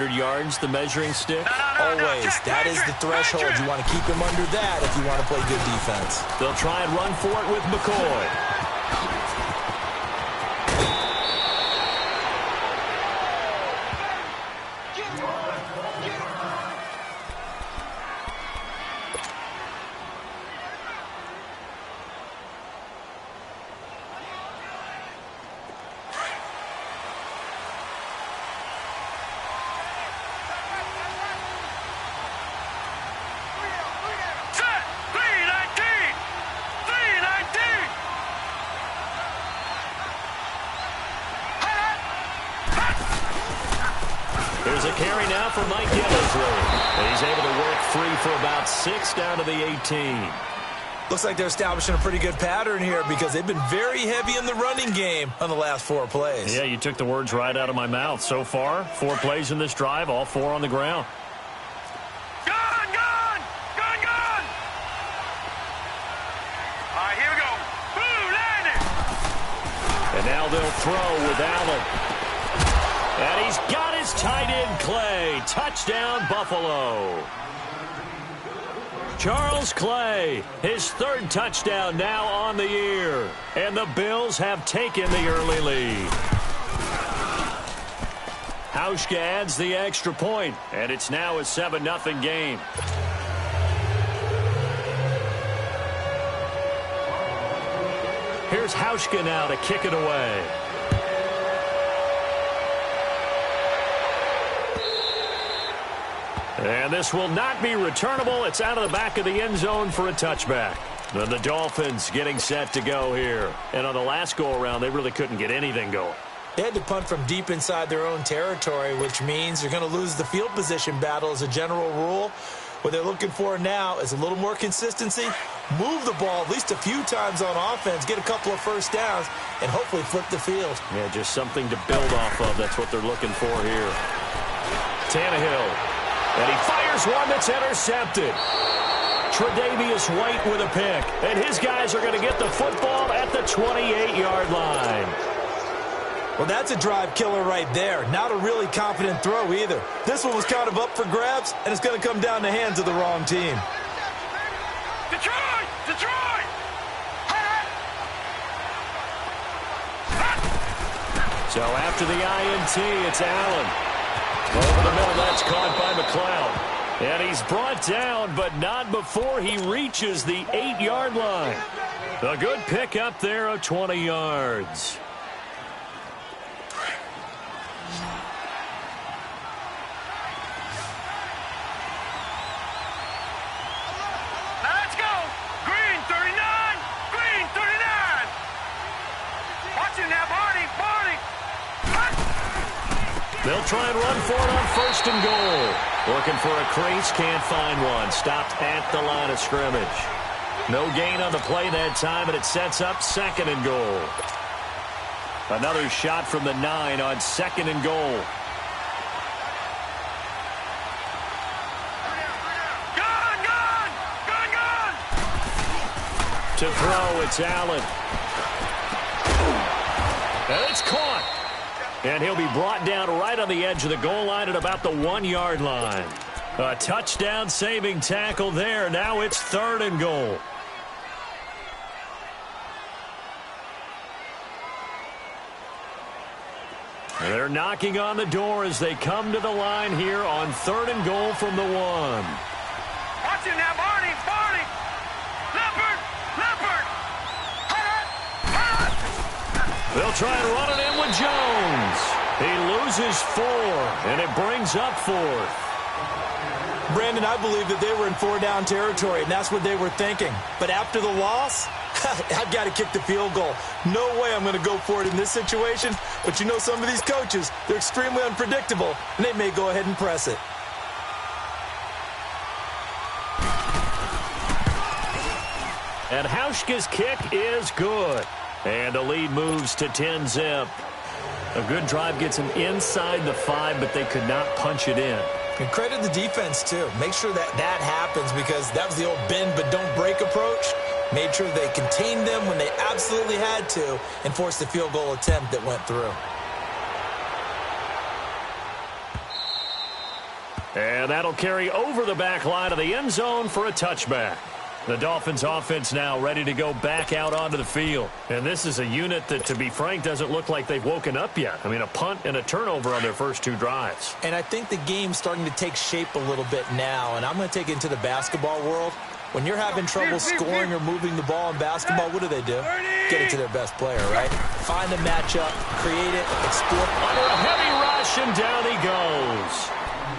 100 yards, the measuring stick? Always. That is the threshold. You want to keep him under that if you want to play good defense. They'll try and run for it with McCoy. There's a carry now for Mike Gillislee. He's able to work free for about 6 down to the 18. Looks like they're establishing a pretty good pattern here because they've been very heavy in the running game on the last 4 plays. Yeah, you took the words right out of my mouth. So far, 4 plays in this drive, all 4 on the ground. Gone! All right, here we go. Boom, landed. And now they'll throw with Allen. And he's got his tight end, Clay. Touchdown, Buffalo. Charles Clay, his 3rd touchdown now on the year. And the Bills have taken the early lead. Hauschka adds the extra point, and it's now a 7-0 game. Here's Hauschka now to kick it away. And this will not be returnable. It's out of the back of the end zone for a touchback. Then the Dolphins getting set to go here. And on the last go-around, they really couldn't get anything going. They had to punt from deep inside their own territory, which means they're going to lose the field position battle as a general rule. What they're looking for now is a little more consistency, move the ball at least a few times on offense, get a couple of first downs, and hopefully flip the field. Yeah, just something to build off of. That's what they're looking for here. Tannehill. And he fires one that's intercepted. Tre'Davious White with a pick. And his guys are going to get the football at the 28-yard line. Well, that's a drive killer right there. Not a really confident throw either. This one was kind of up for grabs, and it's going to come down the hands of the wrong team. Detroit! So after the INT, it's Allen. Over the middle, that's caught by McLeod. And he's brought down, but not before he reaches the 8-yard line. A good pickup there of 20 yards. Let's go! Green 39! Green 39! Watch it now, Barney! They'll try and run for it on 1st and goal. Looking for a crease, can't find one. Stopped at the line of scrimmage. No gain on the play that time, and it sets up 2nd and goal. Another shot from the 9 on 2nd and goal. Gun! To throw, it's Allen. And it's caught. And he'll be brought down right on the edge of the goal line at about the 1-yard line. A touchdown-saving tackle there. Now it's 3rd and goal. They're knocking on the door as they come to the line here on 3rd and goal from the 1. Watch it now, Barney! Leopard! They'll try and run it in with Jones. He loses 4, and it brings up 4th. Brandon, I believe that they were in 4-down territory, and that's what they were thinking. But after the loss, I've got to kick the field goal. No way I'm going to go for it in this situation. But you know some of these coaches, they're extremely unpredictable, and they may go ahead and press it. And Hauschka's kick is good. And the lead moves to 10-zip. A good drive gets them inside the 5, but they could not punch it in. And credit the defense, too. Make sure that happens because that was the old bend but don't break approach. Made sure they contained them when they absolutely had to and forced the field goal attempt that went through. And that'll carry over the back line of the end zone for a touchback. The Dolphins offense now ready to go back out onto the field. And this is a unit that, to be frank, doesn't look like they've woken up yet. I mean, a punt and a turnover on their first 2 drives. And I think the game's starting to take shape a little bit now. And I'm going to take it into the basketball world. When you're having trouble scoring or moving the ball in basketball, what do? Get it to their best player, right? Find a matchup, create it, explore. Under a heavy rush, and down he goes.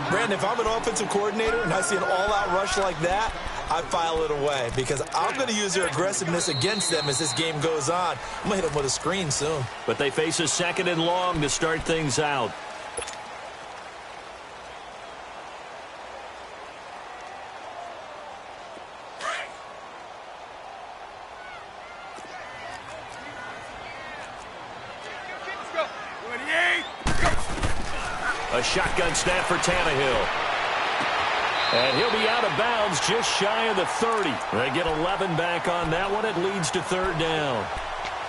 Brandon, if I'm an offensive coordinator and I see an all-out rush like that, I file it away because I'm going to use their aggressiveness against them as this game goes on. I'm going to hit them with a screen soon. But they face a 2nd and long to start things out. A shotgun snap for Tannehill. And he'll be out of bounds just shy of the 30. They get 11 back on that one. It leads to 3rd down.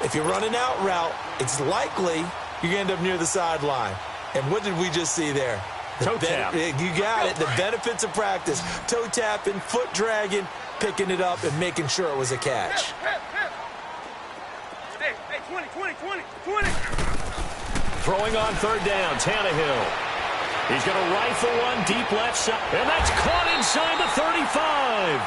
If you're running out route, it's likely you're going to end up near the sideline. And what did we just see there? Toe tap. You got it. The benefits of practice. Toe tapping, foot dragging, picking it up, and making sure it was a catch. Hey, 20. Throwing on 3rd down, Tannehill. He's going to rifle one deep left side, and that's caught inside the 35.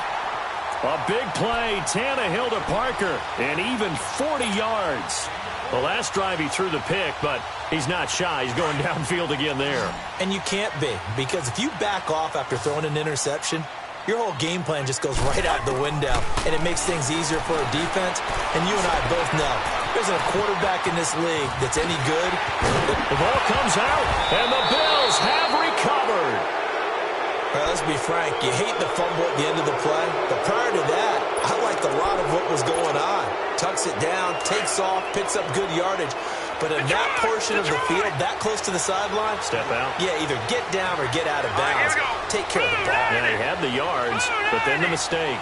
A big play, Tannehill to Parker, and even 40 yards. The last drive he threw the pick, but he's not shy. He's going downfield again there. And you can't be, because if you back off after throwing an interception, your whole game plan just goes right out the window, and it makes things easier for a defense. And you and I both know there's a quarterback in this league that's any good. The ball comes out, and the Bills have recovered. Well, let's be frank. You hate the fumble at the end of the play, but prior to that, I liked a lot of what was going on. Tucks it down, takes off, picks up good yardage. But in that portion of the field, that close to the sideline, step out. Yeah, either get down or get out of bounds. Take care of the ball. Yeah, he had the yards, but then the mistake.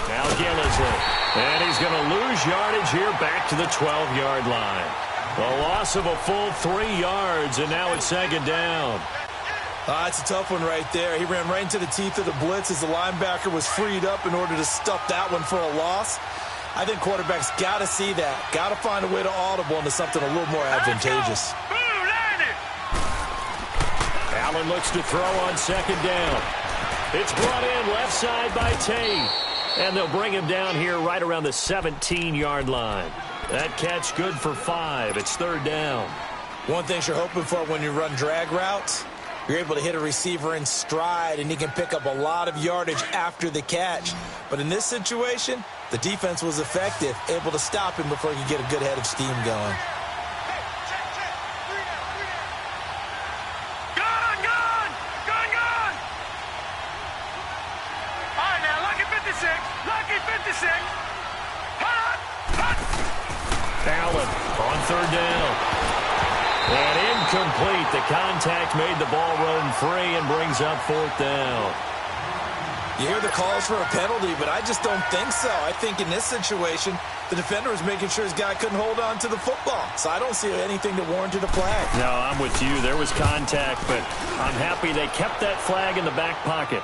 Now Gillison, and he's going to lose yardage here back to the 12-yard line. A loss of a full 3 yards, and now it's 2nd down. That's a tough one right there. He ran right into the teeth of the blitz as the linebacker was freed up in order to stuff that one for a loss. I think quarterbacks got to see that. Got to find a way to audible into something a little more advantageous. Allen looks to throw on 2nd down. It's brought in left side by Tate. And they'll bring him down here right around the 17-yard line. That catch good for 5. It's 3rd down. One thing you're hoping for when you run drag routes, you're able to hit a receiver in stride, and he can pick up a lot of yardage after the catch. But in this situation, the defense was effective, able to stop him before he could get a good head of steam going. Gone! All right, now, lucky 56. Hot! Allen on 3rd down. And incomplete. The contact made the ball run free and brings up 4th down. You hear the calls for a penalty, but I just don't think so. I think in this situation, the defender was making sure his guy couldn't hold on to the football. So I don't see anything that warranted a flag. No, I'm with you. There was contact, but I'm happy they kept that flag in the back pocket.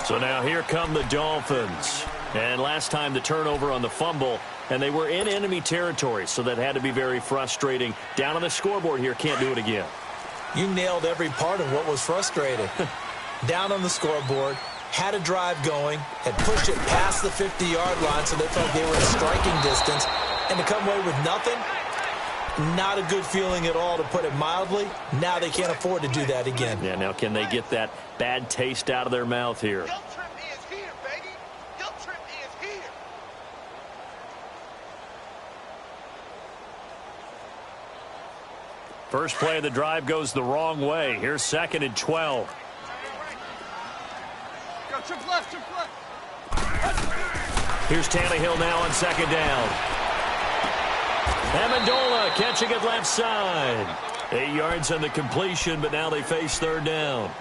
So now here come the Dolphins. And last time the turnover on the fumble, and they were in enemy territory, so that had to be very frustrating. Down on the scoreboard here, can't do it again. You nailed every part of what was frustrating. Down on the scoreboard, had a drive going, had pushed it past the 50-yard line, so they felt they were in striking distance, and to come away with nothing, not a good feeling at all, to put it mildly. Now they can't afford to do that again. Yeah, now can they get that bad taste out of their mouth here? First play of the drive goes the wrong way. Here's 2nd and 12. Go, trip left. Here's Tannehill now on 2nd down. Amendola catching it left side. 8 yards on the completion, but now they face 3rd down.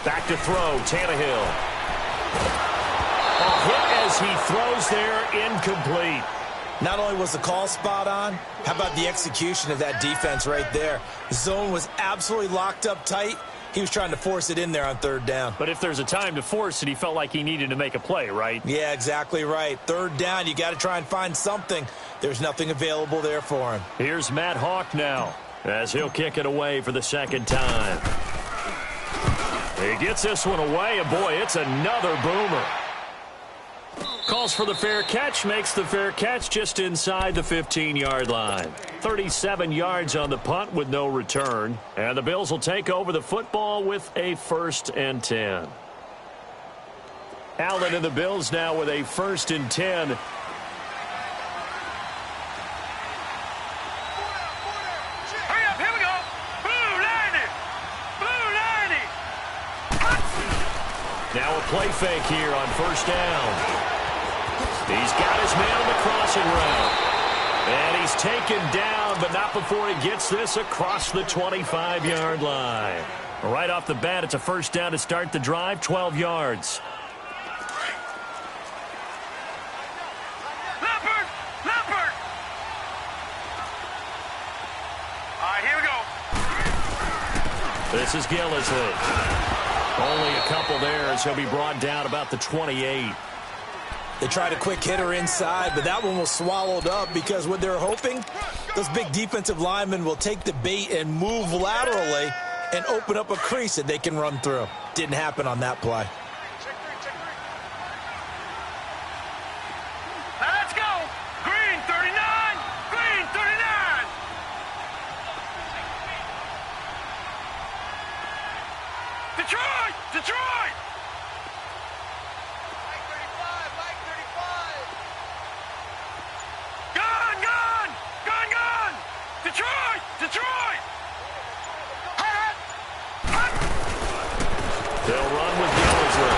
Back to throw, Tannehill. A hit as he throws there, incomplete. Not only was the call spot on, how about the execution of that defense right there? The zone was absolutely locked up tight. He was trying to force it in there on third down. But if there's a time to force it, he felt like he needed to make a play, right? Yeah, exactly right. Third down, you got to try and find something. There's nothing available there for him. Here's Matt Hawk now, as he'll kick it away for the second time. He gets this one away, and boy, it's another boomer. Calls for the fair catch, makes the fair catch just inside the 15-yard line. 37 yards on the punt with no return. And the Bills will take over the football with a 1st and 10. Allen and the Bills now with a 1st and 10. Hurry up, here we go. Blue line. Now a play fake here on 1st down. He's got his man on the crossing route. And he's taken down, but not before he gets this across the 25-yard line. Right off the bat, it's a 1st down to start the drive, 12 yards. Leopard! All right, here we go. This is Gillisley. Only a couple there as he'll be brought down about the 28. They tried a quick hitter inside, but that one was swallowed up because what they're hoping, those big defensive linemen will take the bait and move laterally and open up a crease that they can run through. Didn't happen on that play. Now let's go. Green 39. Green 39. Detroit! Detroit! They'll run with Gillisley.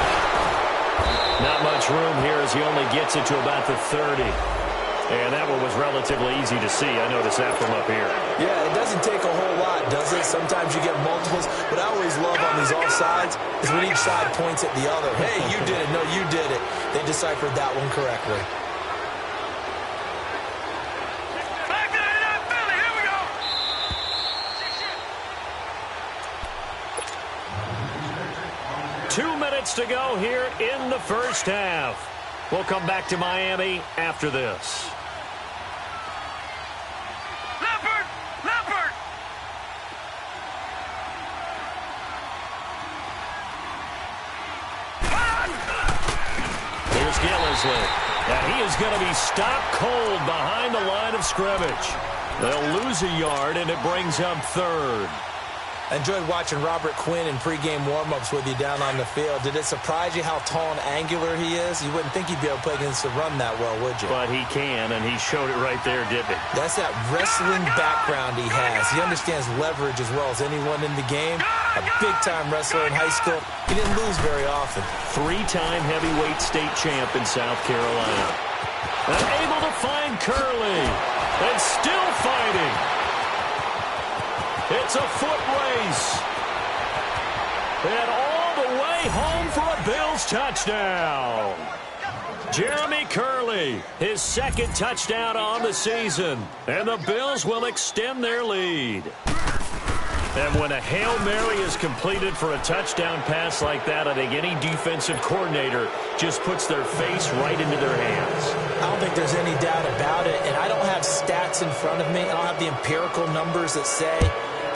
Not much room here as he only gets it to about the 30. And that one was relatively easy to see. I noticed that from up here. Yeah, it doesn't take a whole lot, does it? Sometimes you get multiples. What I always love on these offsides is when each side points at the other. Hey, you did it. No, you did it. They deciphered that one correctly. Back to that Philly. Here we go. 2 minutes to go here in the 1st half. We'll come back to Miami after this. Leopard! Here's Gillisley. And he is going to be stopped cold behind the line of scrimmage. They'll lose a yard, and it brings up 3rd. I enjoyed watching Robert Quinn in pregame warm-ups with you down on the field. Did it surprise you how tall and angular he is? You wouldn't think he'd be able to play against the run that well, would you? But he can, and he showed it right there, didn't he? That's that wrestling background he has. He understands leverage as well as anyone in the game. A big-time wrestler in high school. He didn't lose very often. 3-time heavyweight state champ in South Carolina. And able to find Curley. And still fighting. It's a foot race. And all the way home for a Bills touchdown. Jeremy Curley, his 2nd touchdown on the season. And the Bills will extend their lead. And when a Hail Mary is completed for a touchdown pass like that, I think any defensive coordinator just puts their face right into their hands. I don't think there's any doubt about it. And I don't have stats in front of me. I don't have the empirical numbers that say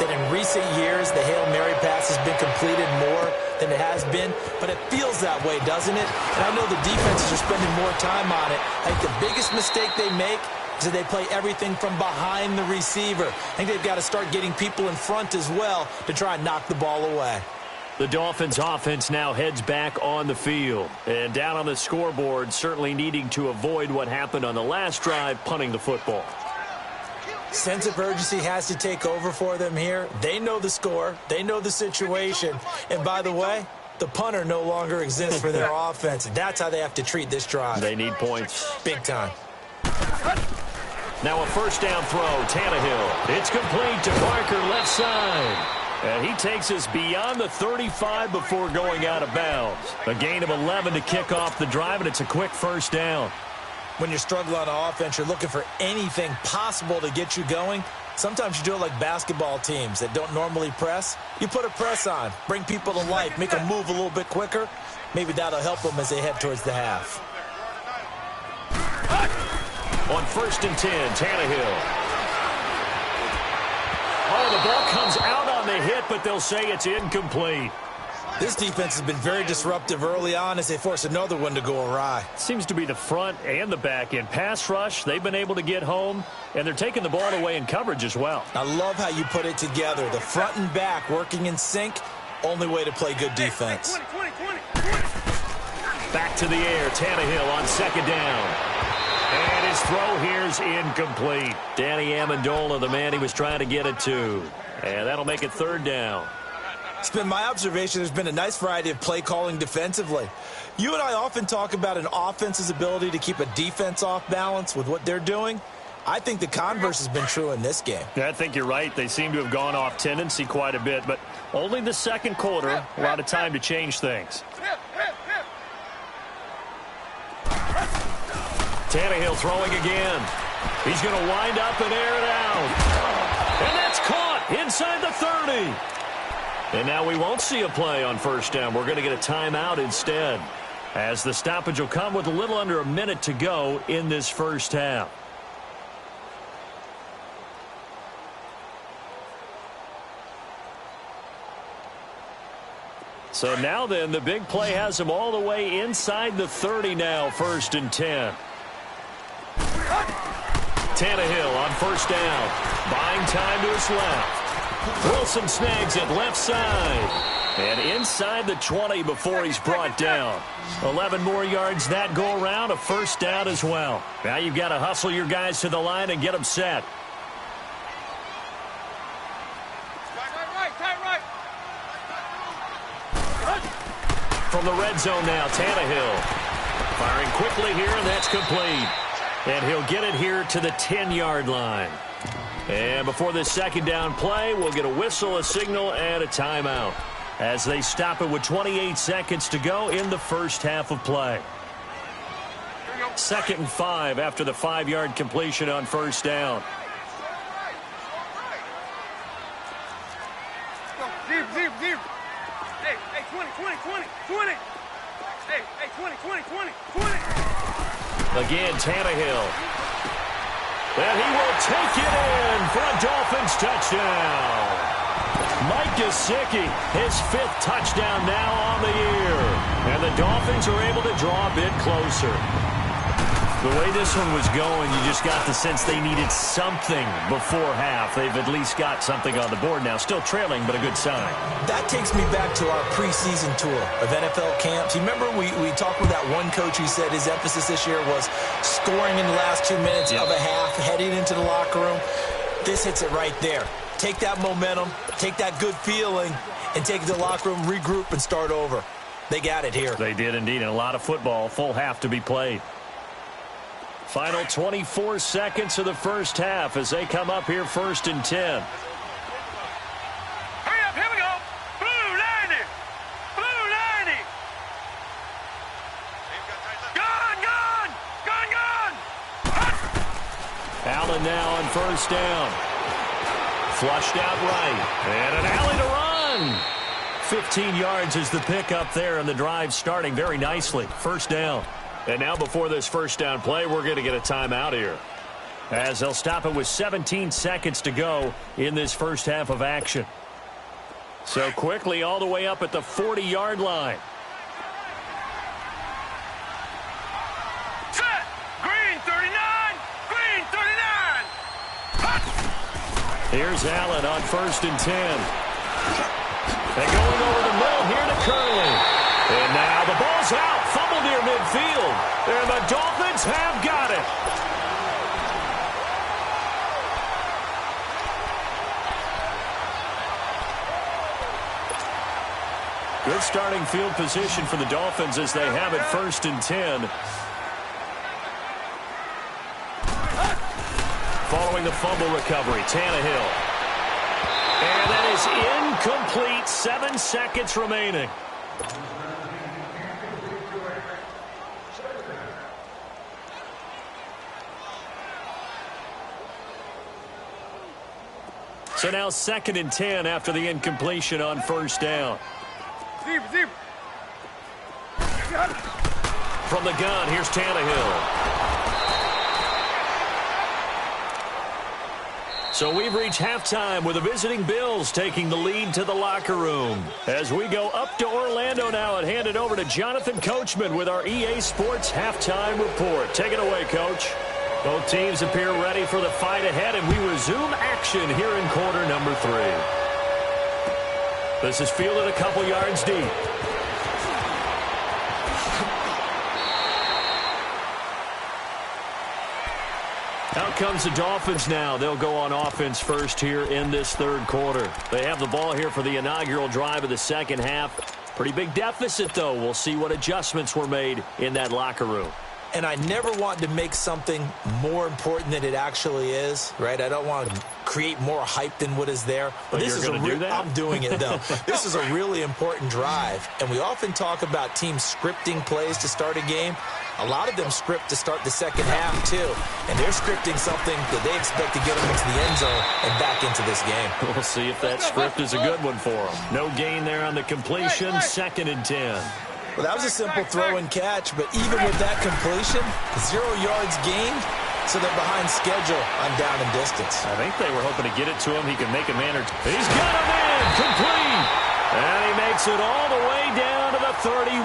that in recent years the Hail Mary pass has been completed more than it has been, but it feels that way, doesn't it? And I know the defenses are spending more time on it. I think the biggest mistake they make is that they play everything from behind the receiver. I think they've got to start getting people in front as well to try and knock the ball away. The Dolphins offense now heads back on the field. And down on the scoreboard, certainly needing to avoid what happened on the last drive, punting the football. Sense of urgency has to take over for them here. They know the score. They know the situation. And by the way, the punter no longer exists for their offense. That's how they have to treat this drive. They need points. Big time. Now a 1st down throw, Tannehill. It's complete to Parker, left side. And he takes us beyond the 35 before going out of bounds. A gain of 11 to kick off the drive, and it's a quick first down. When you're struggling on offense, you're looking for anything possible to get you going. Sometimes you do it like basketball teams that don't normally press. You put a press on, bring people to life, make them move a little bit quicker. Maybe that'll help them as they head towards the half. On 1st and 10, Tannehill. Oh, the ball comes out on the hit, but they'll say it's incomplete. This defense has been very disruptive early on as they force another one to go awry. Seems to be the front and the back end. Pass rush, they've been able to get home, and they're taking the ball away in coverage as well. I love how you put it together. The front and back working in sync, only way to play good defense. Back to the air, Tannehill on 2nd down. And his throw here's incomplete. Danny Amendola, the man he was trying to get it to. And that'll make it 3rd down. It's been my observation there's been a nice variety of play calling defensively. You and I often talk about an offense's ability to keep a defense off balance with what they're doing. I think the converse has been true in this game. Yeah, I think you're right. They seem to have gone off tendency quite a bit, but only the 2nd quarter, a lot of time to change things. Tannehill throwing again. He's going to wind up and air it out. And that's caught inside the 30. And now we won't see a play on 1st down. We're going to get a timeout instead, as the stoppage will come with a little under a minute to go in this 1st half. So now then, the big play has him all the way inside the 30 now, 1st and 10. Tannehill on 1st down. Buying time to his left. Wilson snags it left side. And inside the 20 before he's brought down. 11 more yards that go around, a 1st down as well. Now you've got to hustle your guys to the line and get them set. From the red zone now, Tannehill. Firing quickly here, and that's complete. And he'll get it here to the 10-yard line. And before this 2nd down play, we'll get a whistle, a signal, and a timeout, as they stop it with 28 seconds to go in the 1st half of play. 2nd and 5 after the 5-yard completion on 1st down. Zero. Hey, 20. Hey, 20. Again, Tannehill. And he will take it in for a Dolphins touchdown. Mike Gesicki, his 5th touchdown now on the year. And the Dolphins are able to draw a bit closer. The way this one was going, you just got the sense they needed something before half. They've at least got something on the board now. Still trailing, but a good sign. That takes me back to our preseason tour of NFL camps. You remember we talked with that one coach who said his emphasis this year was scoring in the last 2 minutes of a half, heading into the locker room. This hits it right there. Take that momentum, take that good feeling, and take it to the locker room, regroup, and start over. They got it here. They did indeed, and a lot of football, full half to be played. Final 24 seconds of the 1st half as they come up here 1st and 10. Hurry up, here we go. Blue 90. Gone. Allen now on 1st down. Flushed out right. And an alley to run. 15 yards is the pickup there, and the drive starting very nicely. 1st down. And now before this 1st down play, we're going to get a timeout here, as they'll stop it with 17 seconds to go in this 1st half of action. So quickly all the way up at the 40-yard line. Set. Green 39. Here's Allen on 1st and 10. And going over the middle here to Curley. And now the ball's out. Fumble near midfield. And the Dolphins have got it. Good starting field position for the Dolphins as they have it 1st and 10. Following the fumble recovery, Tannehill. And that is incomplete. shot, 7 seconds remaining. So now 2nd and 10 after the incompletion on first down. From the gun, here's Tannehill. So we've reached halftime with the visiting Bills taking the lead to the locker room. As we go up to Orlando now and hand it over to Jonathan Coachman with our EA Sports halftime report. Take it away, Coach. Both teams appear ready for the fight ahead, and we resume action here in quarter number 3. This is fielded a couple yards deep. Out comes the Dolphins now. They'll go on offense first here in this 3rd quarter. They have the ball here for the inaugural drive of the 2nd half. Pretty big deficit, though. We'll see what adjustments were made in that locker room. And I never want to make something more important than it actually is, right? I don't want to create more hype than what is there. But this is I'm doing it, though. This is a really important drive. And we often talk about teams scripting plays to start a game. A lot of them script to start the 2nd half, too. And they're scripting something that they expect to get them into the end zone and back into this game. We'll see if that script is a good one for them. No gain there on the completion, 2nd and 10. Well, that was a simple throw and catch, but even with that completion, 0 yards gained, so they're behind schedule on down and distance. I think they were hoping to get it to him. He can make a man or two. He's got him in, complete, and he makes it all the way down to the 31.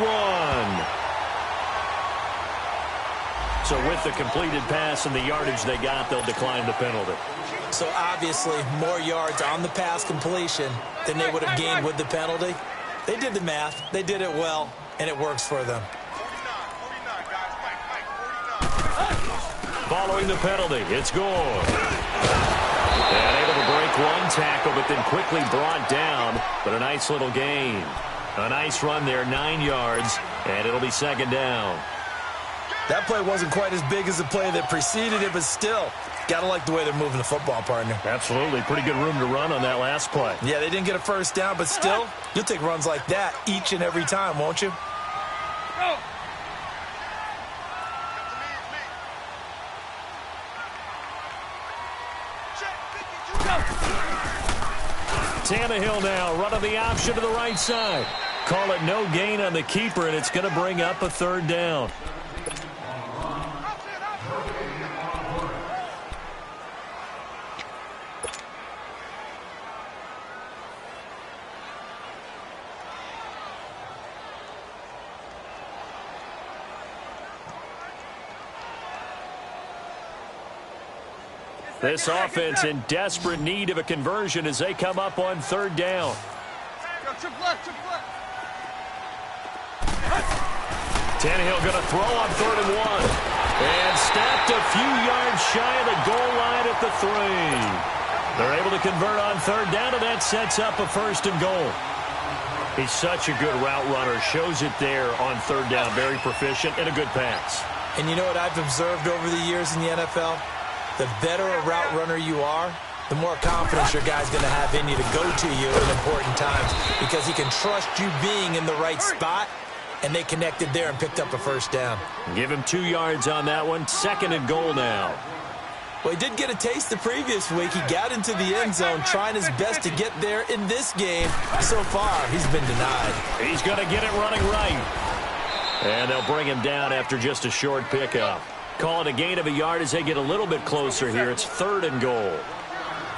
So with the completed pass and the yardage they got, they'll decline the penalty. So obviously more yards on the pass completion than they would have gained with the penalty. They did the math. They did it well. And it works for them. Following the penalty, it's Gore. And able to break one tackle, but then quickly brought down. But a nice little gain. A nice run there, 9 yards, and it'll be 2nd down. That play wasn't quite as big as the play that preceded it, but still, got to like the way they're moving the football, partner. Absolutely. Pretty good room to run on that last play. Yeah, they didn't get a first down, but still, you'll take runs like that each and every time, won't you? Tannehill now running the option to the right side. Call it no gain on the keeper, and it's going to bring up a 3rd down. This offense in desperate need of a conversion as they come up on 3rd down. Tannehill going to throw on 3rd and 1. And stopped a few yards shy of the goal line at the 3. They're able to convert on 3rd down, and that sets up a 1st and goal. He's such a good route runner. Shows it there on 3rd down. Very proficient and a good pass. And you know what I've observed over the years in the NFL? The better a route runner you are, the more confidence your guy's going to have in you to go to you at important times because he can trust you being in the right spot, and they connected there and picked up a 1st down. Give him 2 yards on that one. 2nd and goal now. Well, he did get a taste the previous week. He got into the end zone trying his best to get there in this game. So far, he's been denied. He's going to get it running right. And they'll bring him down after just a short pickup. Call it a gain of a yard as they get a little bit closer here. It's 3rd and goal.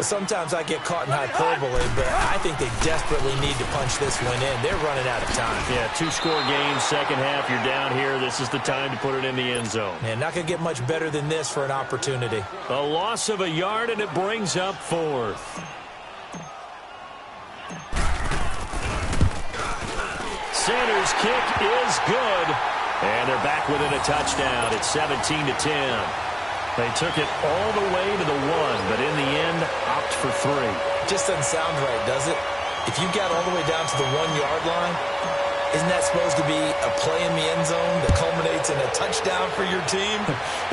Sometimes I get caught in hyperbole, but I think they desperately need to punch this one in. They're running out of time. Yeah, 2-score game, 2nd half. You're down here. This is the time to put it in the end zone. Man, not going to get much better than this for an opportunity. A loss of a yard, and it brings up 4th. Sanders' kick is good. And they're back within a touchdown. It's 17-10. They took it all the way to the 1, but in the end, opt for 3. Just doesn't sound right, does it? If you got all the way down to the 1-yard line, isn't that supposed to be a play in the end zone that culminates in a touchdown for your team?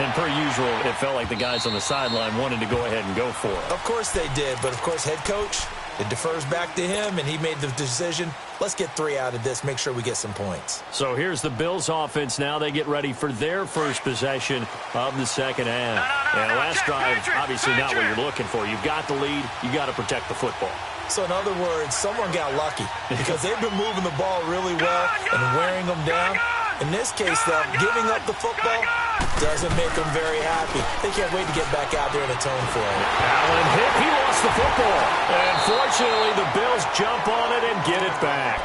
And per usual, it felt like the guys on the sideline wanted to go ahead and go for it. Of course they did, but of course head coach, It defers back to him, and he made the decision, let's get 3 out of this, make sure we get some points. So here's the Bills offense now. They get ready for their first possession of the second half. And last drive, obviously not what you're looking for. You've got the lead. You've got to protect the football. So in other words, someone got lucky because they've been moving the ball really well and wearing them down. In this case, though, giving up the football doesn't make them very happy. They can't wait to get back out there and atone for it. Allen hit. He lost the football. And fortunately, the Bills jump on it and get it back.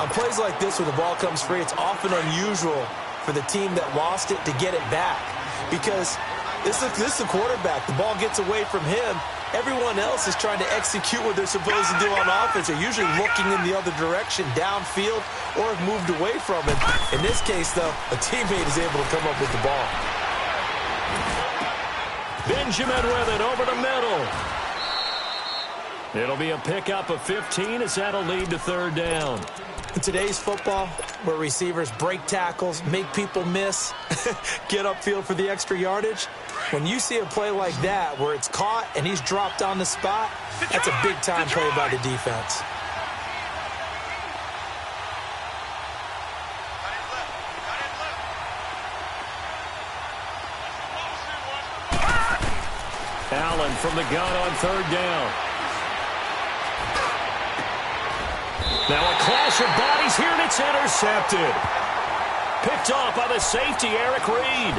On plays like this, when the ball comes free, it's often unusual for the team that lost it to get it back. Because this is the quarterback. The ball gets away from him. Everyone else is trying to execute what they're supposed to do on offense. They're usually looking in the other direction, downfield, or have moved away from it. In this case, though, a teammate is able to come up with the ball. Benjamin with it over the middle. It'll be a pickup of 15 as that'll lead to third down. In today's football, where receivers break tackles, make people miss, get upfield for the extra yardage, when you see a play like that where it's caught and he's dropped on the spot, that's a big-time play by the defense. Allen from the gun on third down. Now a clash of bodies here, and it's intercepted. Picked off by the safety, Eric Reed.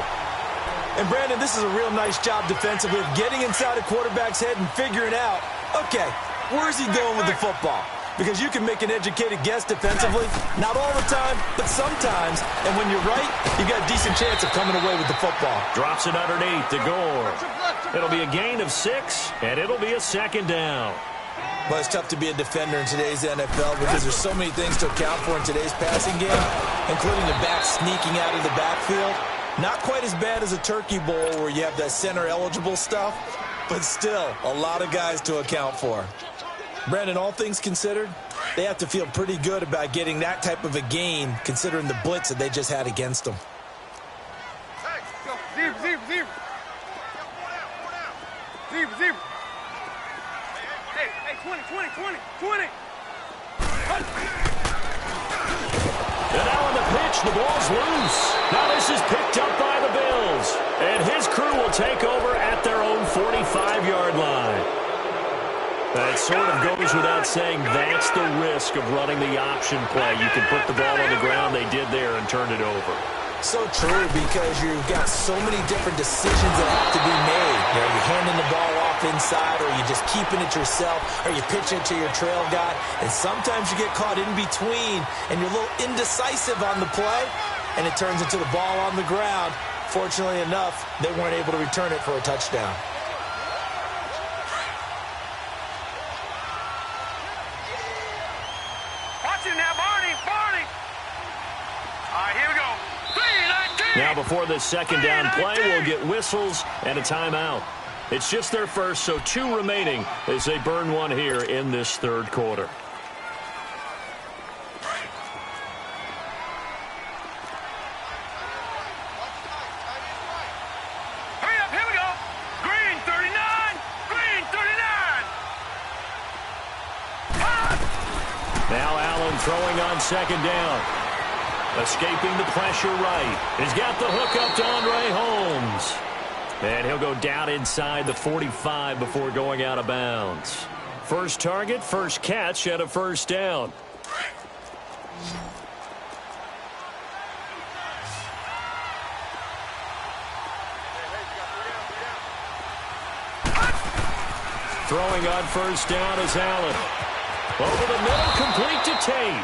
And, Brandon, this is a real nice job defensively of getting inside a quarterback's head and figuring out, okay, where's he going with the football? Because you can make an educated guess defensively, not all the time, but sometimes. And when you're right, you got a decent chance of coming away with the football. Drops it underneath to Gore. It'll be a gain of 6, and it'll be a second down. Well, it's tough to be a defender in today's NFL because there's so many things to account for in today's passing game, including the back sneaking out of the backfield. Not quite as bad as a turkey bowl where you have that center-eligible stuff, but still a lot of guys to account for. Brandon, all things considered, they have to feel pretty good about getting that type of a gain considering the blitz that they just had against them. Hey, go. Zero. Zero. Hey, 20. And now on the pitch, the ball's loose. Now this is picked up by the Bills. And his crew will take over at their own 45-yard line. That sort of goes without saying. That's the risk of running the option play. You can put the ball on the ground. They did there and turned it over. So true, because you've got so many different decisions that have to be made. You know, you're handing the ball off inside, or you're just keeping it yourself, or you pitch it to your trail guy. And sometimes you get caught in between, and you're a little indecisive on the play, and it turns into the ball on the ground. Fortunately enough, they weren't able to return it for a touchdown. Watch it now, Barney. All right, here we go. Now before this second down play, we'll get whistles and a timeout. It's just their first, so 2 remaining as they burn one here in this third quarter. Hurry up, here we go. Green 39. Now Allen throwing on second down. Escaping the pressure right. He's got the hook up to Andre Holmes. And he'll go down inside the 45 before going out of bounds. First target, first catch, and a first down. Throwing on first down is Allen. Over the middle, complete to Tate.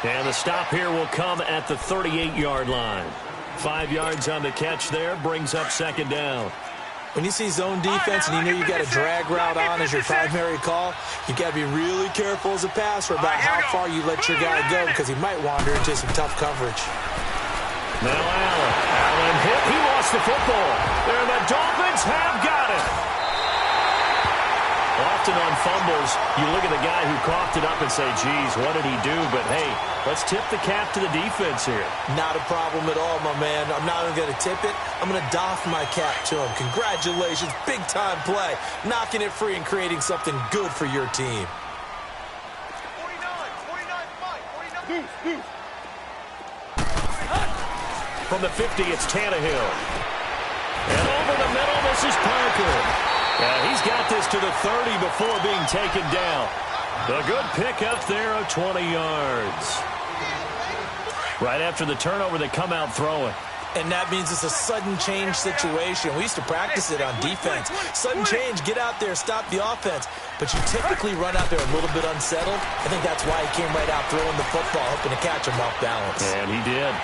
And the stop here will come at the 38-yard line. 5 yards on the catch there, brings up second down. When you see zone defense and you know you got a drag route on as your primary call, you got to be really careful as a passer about how far you let your guy go because he might wander into some tough coverage. Now Allen hit. He lost the football. And the Dolphins have got it. Often on fumbles, you look at the guy who coughed it up and say, geez, what did he do? But, hey, let's tip the cap to the defense here. Not a problem at all, my man. I'm not even going to tip it. I'm going to doff my cap to him. Congratulations. Big-time play. Knocking it free and creating something good for your team. From the 50, it's Tannehill. And over the middle, this is Parker. Yeah, he's got this to the 30 before being taken down. A good pickup there of 20 yards. Right after the turnover, they come out throwing. And that means it's a sudden change situation. We used to practice it on defense. Sudden change, get out there, stop the offense. But you typically run out there a little bit unsettled. I think that's why he came right out throwing the football, hoping to catch him off balance. And he did.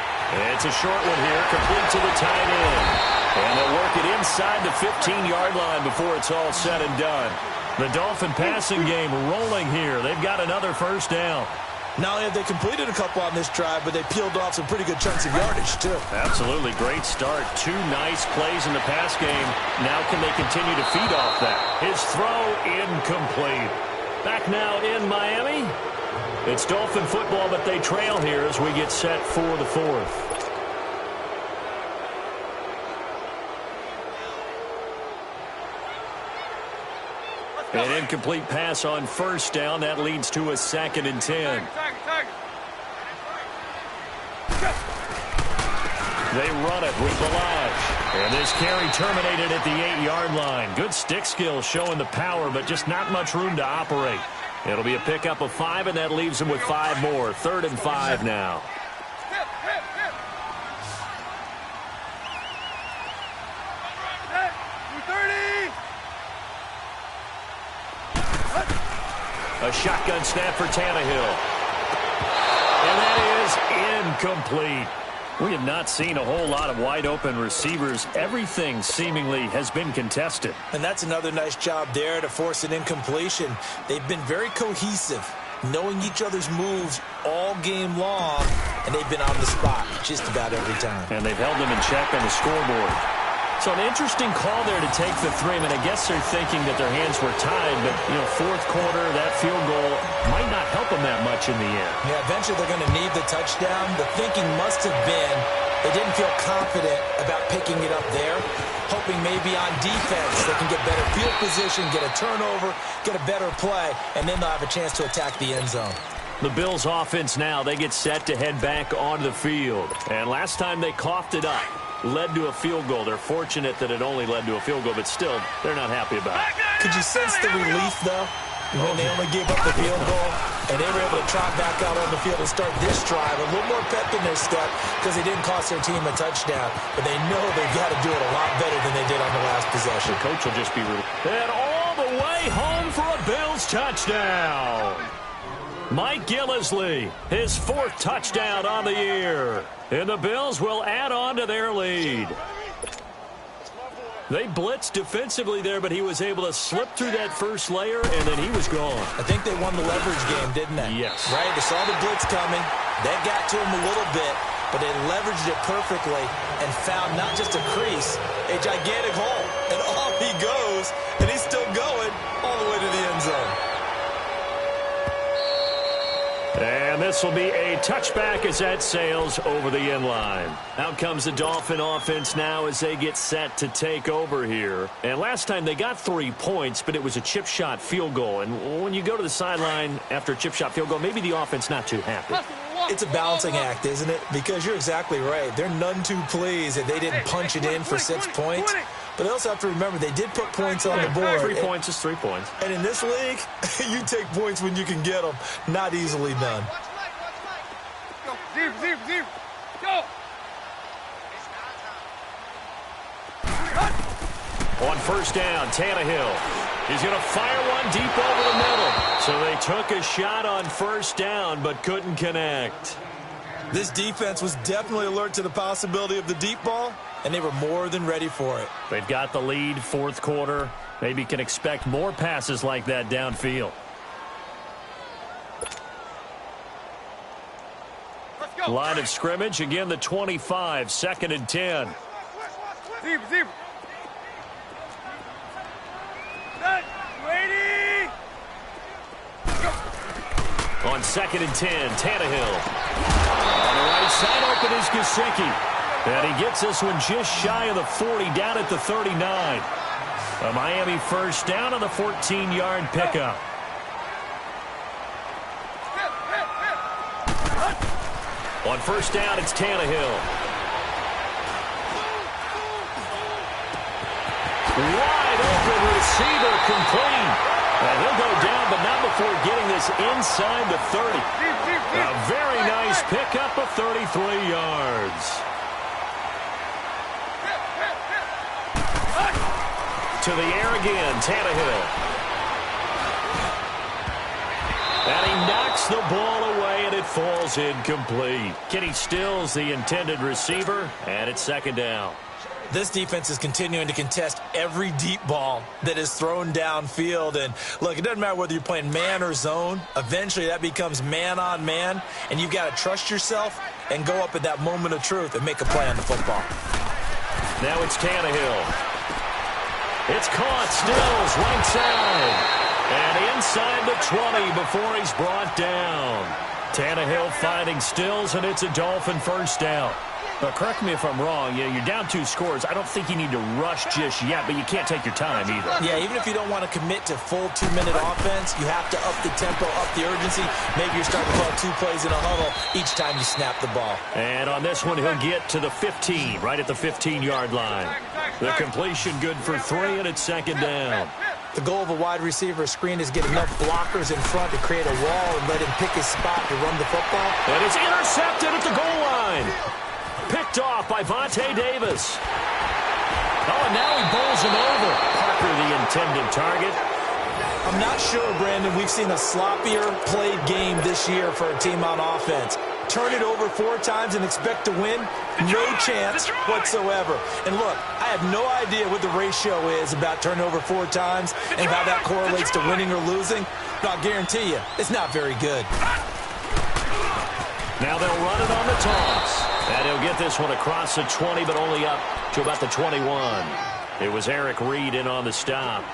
It's a short one here, complete to the tight end. And they'll work it inside the 15-yard line before it's all said and done. The Dolphin passing game rolling here. They've got another first down. Not only have they completed a couple on this drive, but they peeled off some pretty good chunks of yardage, too. Absolutely. Great start. 2 nice plays in the pass game. Now can they continue to feed off that? His throw incomplete. Back now in Miami. It's Dolphin football, but they trail here as we get set for the fourth. An incomplete pass on first down. That leads to a 2nd and 10. They run it with Balaj. And this carry terminated at the 8-yard line. Good stick skill showing the power, but just not much room to operate. It'll be a pickup of 5, and that leaves them with 5 more. 3rd and 5 now. A shotgun snap for Tannehill. And that is incomplete. We have not seen a whole lot of wide-open receivers. Everything seemingly has been contested. And that's another nice job there to force an incompletion. They've been very cohesive, knowing each other's moves all game long, and they've been on the spot just about every time. And they've held them in check on the scoreboard. So an interesting call there to take the 3. I mean, I guess they're thinking that their hands were tied, but, you know, 4th quarter, that field goal might not help them that much in the end. Yeah, eventually they're going to need the touchdown. The thinking must have been they didn't feel confident about picking it up there, hoping maybe on defense they can get better field position, get a turnover, get a better play, and then they'll have a chance to attack the end zone. The Bills offense now, they get set to head back onto the field. And last time they coughed it up, led to a field goal. They're fortunate that it only led to a field goal, but still, they're not happy about it. Could you sense the relief, though, when they only gave up the field goal, and they were able to trot back out on the field and start this drive? A little more pep in their step because they didn't cost their team a touchdown, but they know they've got to do it a lot better than they did on the last possession. The coach will just be relieved. And all the way home for a Bills touchdown. Mike Gillislee, his 4th touchdown on the year. And the Bills will add on to their lead. They blitzed defensively there, but he was able to slip through that first layer, and then he was gone. I think they won the leverage game, didn't they? Yes. Right? They saw the blitz coming. That got to him a little bit, but they leveraged it perfectly and found not just a crease, a gigantic hole. And off he goes, and he's still going all the way to the end zone. And this will be a touchback as that sails over the end line. Out comes the Dolphin offense now as they get set to take over here. And last time they got 3 points, but it was a chip shot field goal. And when you go to the sideline after a chip shot field goal, maybe the offense not too happy. It's a balancing act, isn't it? Because you're exactly right. They're none too pleased that they didn't punch it in for 6 points. But they also have to remember they did put points on the board. 3 points is 3 points. And in this league, you take points when you can get them. Not easily done. Go! On first down, Tannehill. He's going to fire one deep over the middle. So they took a shot on first down, but couldn't connect. This defense was definitely alert to the possibility of the deep ball, and they were more than ready for it. They've got the lead, 4th quarter. Maybe can expect more passes like that downfield. Line of scrimmage, again the 25, 2nd and 10. Zip. Ready? On 2nd and 10, Tannehill. On the right side, open is Gesicki. And he gets this one just shy of the 40, down at the 39. A Miami first down on the 14-yard pickup. On first down, it's Tannehill. Wide open receiver complete. And he'll go down, but not before getting this inside the 30. A very nice pickup of 33 yards. To the air again, Tannehill. And he knocks the ball away, and it falls incomplete. Kenny Stills, the intended receiver, and it's second down. This defense is continuing to contest every deep ball that is thrown downfield. And, look, it doesn't matter whether you're playing man or zone. Eventually, that becomes man-on-man, and you've got to trust yourself and go up at that moment of truth and make a play on the football. Now it's Tannehill. It's caught. Stills, right side. And inside the 20 before he's brought down. Tannehill finding Stills, and it's a Dolphin first down. But correct me if I'm wrong, you're down 2 scores. I don't think you need to rush just yet, but you can't take your time either. Yeah, even if you don't want to commit to full 2-minute offense, you have to up the tempo, up the urgency. Maybe you're starting to call 2 plays in a huddle each time you snap the ball. And on this one, he'll get to the 15, right at the 15-yard line. The completion good for 3, and it's second down. The goal of a wide receiver screen is get enough blockers in front to create a wall and let him pick his spot to run the football. And it's intercepted at the goal line. Picked off by Vontae Davis. Oh, and now he bowls him over. Parker, the intended target. I'm not sure, Brandon, we've seen a sloppier played game this year for a team on offense. Turn it over 4 times and expect to win? No chance whatsoever. And look, I have no idea what the ratio is about turning over 4 times and how that correlates to winning or losing. But I'll guarantee you, it's not very good. Now they'll run it on the toss. And he'll get this one across the 20, but only up to about the 21. It was Eric Reed in on the stop.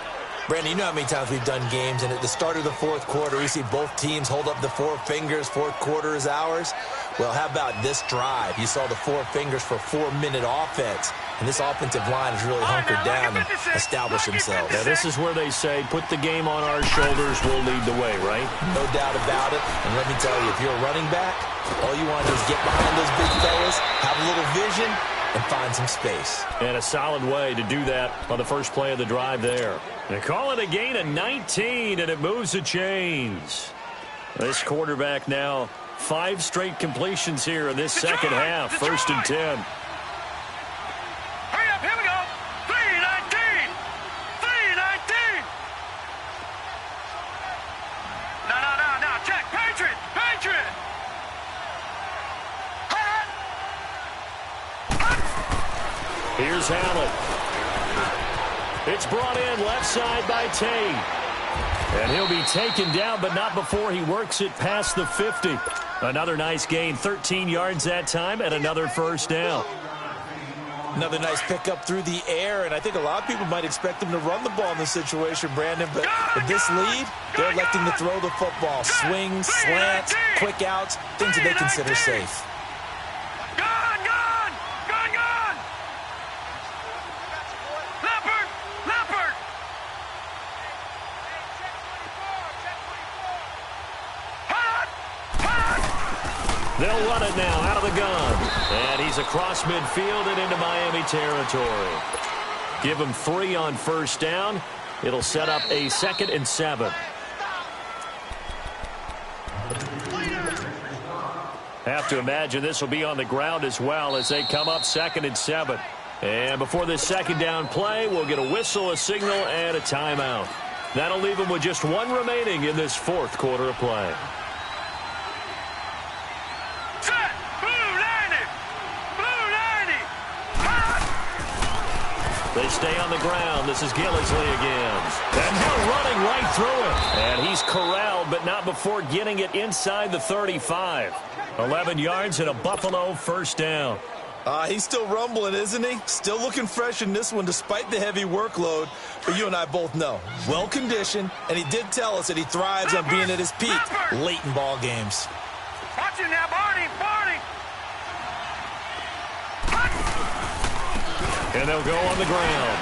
Brandon, you know how many times we've done games, and at the start of the 4th quarter, we see both teams hold up the 4 fingers, 4th quarter is ours. Well, how about this drive? You saw the 4 fingers for 4-minute offense, and this offensive line has really hunkered down and established themselves. Now, this is where they say, put the game on our shoulders, we'll lead the way, right? No doubt about it, and let me tell you, if you're a running back, all you want to do is get behind those big fellas, have a little vision, and find some space. And a solid way to do that on the first play of the drive there. They call it a gain of 19, and it moves the chains. This quarterback now 5 straight completions here in this second half. First and 10. Hurry up, here we go. 3-19. 3-19. No, check. Patriot. Here's Hallett. It's brought in left side by Tate. And he'll be taken down, but not before he works it past the 50. Another nice gain, 13 yards that time, and another first down. Another nice pickup through the air, and I think a lot of people might expect him to run the ball in this situation, Brandon, but with this lead, they're electing to throw the football. Swings, slants, quick outs, things that they consider safe. They'll run it now out of the gun. And he's across midfield and into Miami territory. Give him 3 on first down. It'll set up a 2nd and 7. Have to imagine this will be on the ground as well as they come up 2nd and 7. And before this second down play, we'll get a whistle, a signal, and a timeout. That'll leave them with just 1 remaining in this 4th quarter of play. They stay on the ground. This is Gillisley again. And now running right through it. And he's corralled, but not before getting it inside the 35. 11 yards and a Buffalo first down. He's still rumbling, isn't he? Still looking fresh in this one despite the heavy workload. But you and I both know, well-conditioned, and he did tell us that he thrives on being at his peak late in ball games. Watch him now, Barney. And they'll go on the ground.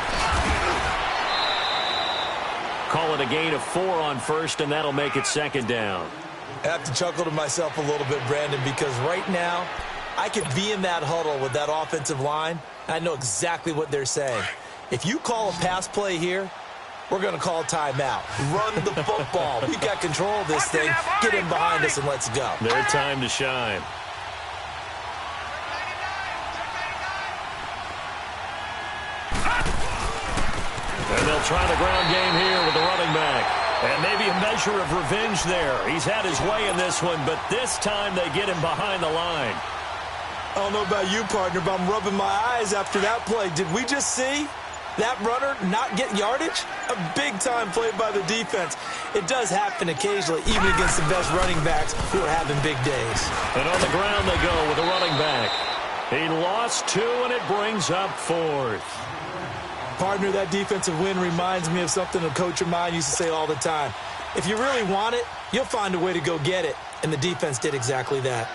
Call it a gain of 4 on first, and that'll make it second down. I have to chuckle to myself a little bit, Brandon, because right now I could be in that huddle with that offensive line. I know exactly what they're saying. If you call a pass play here, we're going to call timeout. Run the football. We got control of this thing. Get in behind us and let's go. Their time to shine. And they'll try the ground game here with the running back. And maybe a measure of revenge there. He's had his way in this one, but this time they get him behind the line. I don't know about you, partner, but I'm rubbing my eyes after that play. Did we just see that runner not get yardage? A big-time play by the defense. It does happen occasionally, even against the best running backs who are having big days. And on the ground they go with a running back. He lost 2, and it brings up 4th. Partner, that defensive win reminds me of something a coach of mine used to say all the time. If you really want it, you'll find a way to go get it. And the defense did exactly that.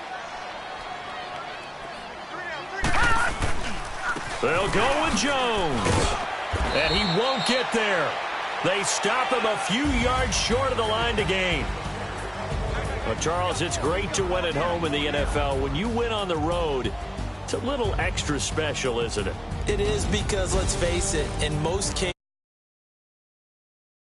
They'll go with Jones. And he won't get there. They stop him a few yards short of the line to gain. Well, Charles, it's great to win at home in the NFL. When you win on the road, it's a little extra special, isn't it? It is, because, let's face it, in most cases,